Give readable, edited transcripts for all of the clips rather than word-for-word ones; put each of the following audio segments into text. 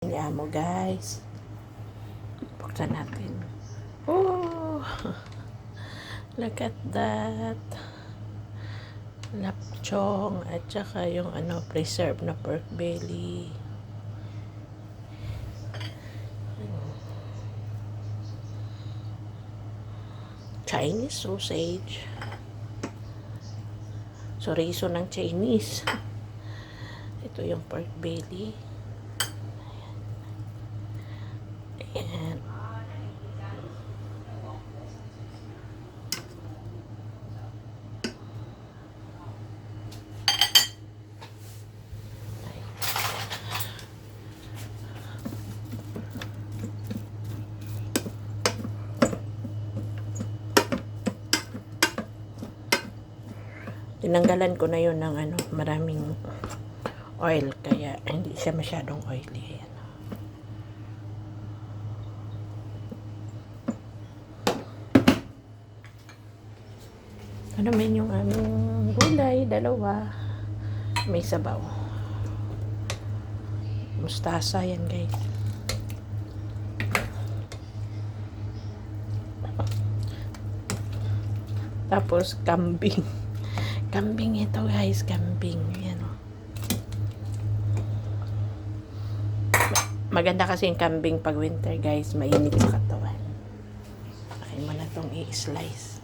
Yan mo guys. Buksan natin. Oh! Look at that. Lapchong at saka yung preserved na pork belly. Chinese sausage. Chorizo ng Chinese. Ito yung pork belly. Ayan. Tinanggalan ko na yun ng maraming oil, kaya hindi siya masyadong oily. Ayan. Naman yung aming gulay, dalawa. May sabaw. Mustasa yan guys. Tapos kambing. Kambing ito guys, kambing. Yan. Maganda kasi yung kambing pag winter guys, mainit sa katawan. Akin mo na itong i-slice.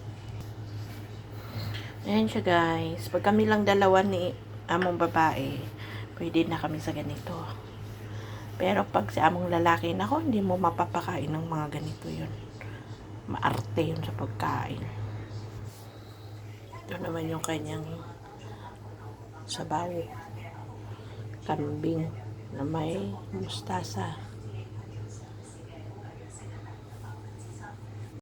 Ayan siya guys. Pag kami lang dalawa ni among babae, pwede na kami sa ganito. Pero pag si among lalaki, nako, hindi mo mapapakain ng mga ganito yun. Maarte yun sa pagkain. Ito naman yung kanyang sabaw. Kambing na may mustasa.